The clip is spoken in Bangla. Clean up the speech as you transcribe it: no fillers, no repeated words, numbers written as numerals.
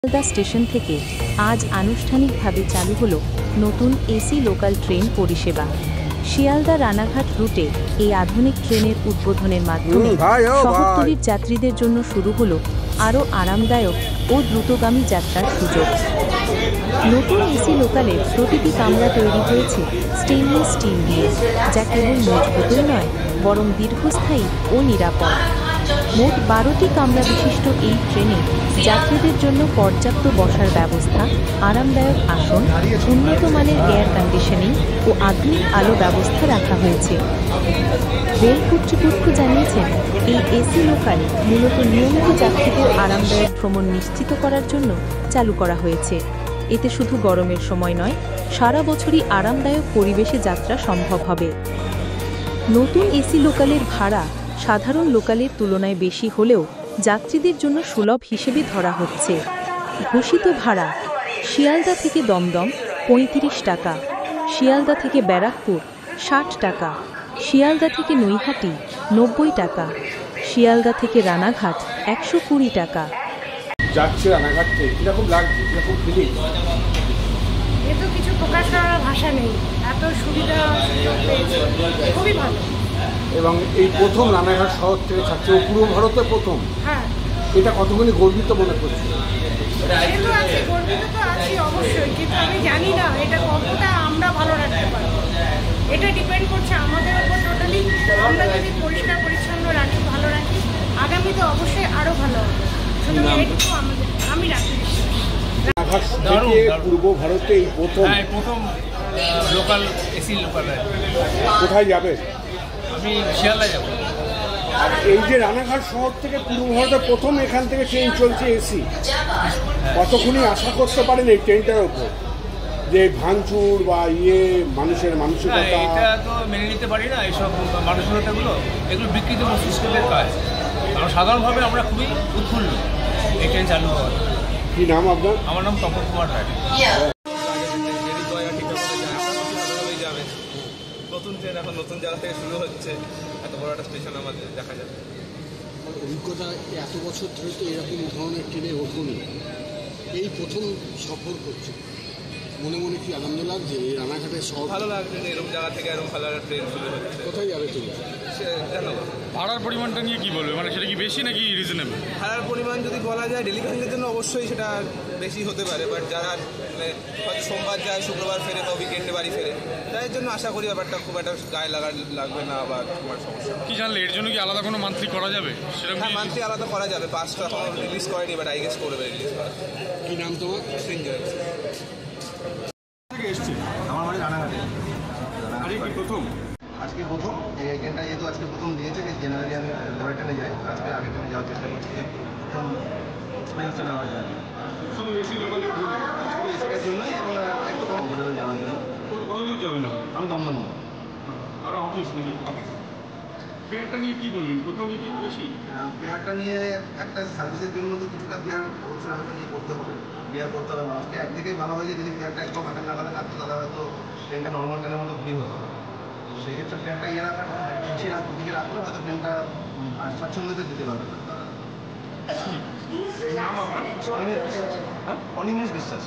শিয়ালদা স্টেশন থেকে আজ আনুষ্ঠানিকভাবে চালু হলো নতুন এসি লোকাল ট্রেন পরিষেবা। শিয়ালদা রানাঘাট রুটে এই আধুনিক ট্রেনের উদ্বোধনের মাধ্যমে শহরতলির যাত্রীদের জন্য শুরু হলো আরও আরামদায়ক ও দ্রুতগামী যাত্রার সুযোগ। নতুন এসি লোকালের প্রতিটি কামরা তৈরি হয়েছে স্টেইনলেস স্টিল দিয়ে, যা কেবল মজবুতই নয় বরং দীর্ঘস্থায়ী ও নিরাপদ। মোট 12টি কামরা বিশিষ্ট এই ট্রেনে যাত্রীদের জন্য পর্যাপ্ত বসার ব্যবস্থা, আরামদায়ক আসন, উন্নত মানের এয়ার কন্ডিশনিং ও আধুনিক আলো ব্যবস্থা রাখা হয়েছে। রেল কর্তৃপক্ষ জানিয়েছেন, এই এসি লোকাল মূলত নিয়মিত যাত্রীদের আরামদায়ক ভ্রমণ নিশ্চিত করার জন্য চালু করা হয়েছে। এতে শুধু গরমের সময় নয়, সারা বছরই আরামদায়ক পরিবেশে যাত্রা সম্ভব হবে। নতুন এসি লোকালের ভাড়া সাধারণ লোকালের তুলনায় বেশি হলেও যাত্রীদের জন্য সুলভ হিসেবে ধরা হচ্ছে। ঘোষিত ভাড়া: শিয়ালদা থেকে দমদম 35 টাকা, শিয়ালদা থেকে ব্যারাকপুর 60 টাকা, শিয়ালদা থেকে নৈহাটি 90 টাকা, শিয়ালদা থেকে রানাঘাট 120 টাকা। যাচ্ছে রানাঘাট থেকে কিরকম লাগছে, কিরকম ফিলিং? এ তো কিছু প্রকাশ করার ভাষা নেই, এত সুবিধা খুবই ভালো। এবং এই প্রথম রানাঘাট শহর থেকে ছাড়ছে, ও পুরো ভারতে প্রথম। হ্যাঁ, এটা কতখানি গর্বিত মনে করছে? সে তো আছে, গর্বিত তো আছি অবশ্যই, কিন্তু আমি জানি না এটা কতটা আমরা ভালো রাখতে পারবো। এটা ডিপেন্ড করছে আমাদের উপর টোটালি। আমরা যদি পরিষ্কার পরিচ্ছন্ন রাখি, ভালো রাখি, আগামীতে অবশ্যই আরও ভালো হবে। শুধু এইটুকু আমি রাখি। রানাঘাট থেকে পূর্ব ভারতে এই প্রথম লোকাল এসি লোকাল। কোথায় যাবে? আমি শিয়ালদা যাব। আর এই যে রানাঘাট শহর থেকে পূর্ব ভারতে প্রথম এখান থেকে ট্রেন চলছে এসি, কতক্ষণই আশা করতে পারেন এই ট্রেনটার উপর যে ভাঙচুর বা মানুষের মানসিকতা? এটা তো মেনে নিতে পারি না, এইসব মানসিকতাগুলো, এগুলো বিকৃত মস্তিষ্কের কাজ। কারণ সাধারণভাবে আমরা খুবই উৎফুল্ল এই ট্রেন চালু হওয়ার। কি নাম আপনার? আমার নাম তপন কুমার রায়। নতুন ট্রেন এখন নতুন জায়গা থেকে শুরু হচ্ছে, এত বড় একটা স্টেশন আমাদের দেখা যাবে। অভিজ্ঞতা এত বছর ধরে তো এরকম ধরনের ট্রেনে ওঠুনি, এই প্রথম সফর করছে। মনে মনে কি আনন্দ লাগছে? এই রানাঘাটের শহর ভালো লাগছে যে এরকম জায়গা থেকে এরকম ভালো একটা ট্রেন শুরু হচ্ছে। কোথায় যাবে তুমি? সে জানো ভাড়ার পরিমাণটা নিয়ে কি বলবে, মানে সেটা কি বেশি নাকি রিজনেবল? ভাড়ার পরিমাণ যদি বলা যায় ডেলিভারির জন্য অবশ্যই সেটা বেশি হতে পারে, বাট যারা মানে হয়তো সোমবার যায় শুক্রবার ফেরে বা উইকেন্ডে বাড়ি ফেরে, তাদের জন্য আশা করি ব্যাপারটা খুব একটা গায়ে লাগবে না বা তোমার সমস্যা। কি জানলে এর জন্য কি আলাদা কোনো মান্থলি করা যাবে? হ্যাঁ, মান্থলি আলাদা করা যাবে। পাঁচটা এখন রিলিজ করেনি, বাট আই গেস করবে রিলিজ করা। কি নাম তোমার? সৃঞ্জয়। আমার বাড়ি রানাঘাটে। প্রথম আজকে প্রথম এই ট্রেনটা যেহেতু আজকে প্রথম দিয়েছে, জেনারেলি আমি পরে ট্রেনে যাই, আজকে আগে ট্রেনে যাওয়ার চেষ্টা করছি। প্রথম এক্সপিরিয়েন্সটা নেওয়ার জন্য, শুধু এসি লোকালে এসিটার জন্যই এবং একটু কম বোঝাতে যাওয়ার জন্য। কতদূর যাবে না? আমি দমদম। আর অফিস নেই। ট্রেনটা নিয়ে কী বলবেন? প্রথমে কি বেশি বিহারটা নিয়ে একটা সার্ভিসের জন্য তো কিছুটা বিহার অবশ্যই আমাকে নিয়ে করতে হবে। বিহার করতে হবে মানুষকে। একদিকেই ভালো হয়েছে, যদি বিহারটা একদম হাতের নাগালে থাকতো তাহলে হয়তো ট্রেনটা নর্মাল ট্রেনের মতো ভিড় হতো। তো সেক্ষেত্রে ট্রেনটা রাখার পিছিয়ে দুদিকে রাখলে হয়তো ট্রেনটা স্বাচ্ছন্দ্যতে যেতে পারবে না। অনিমেষ বিশ্বাস।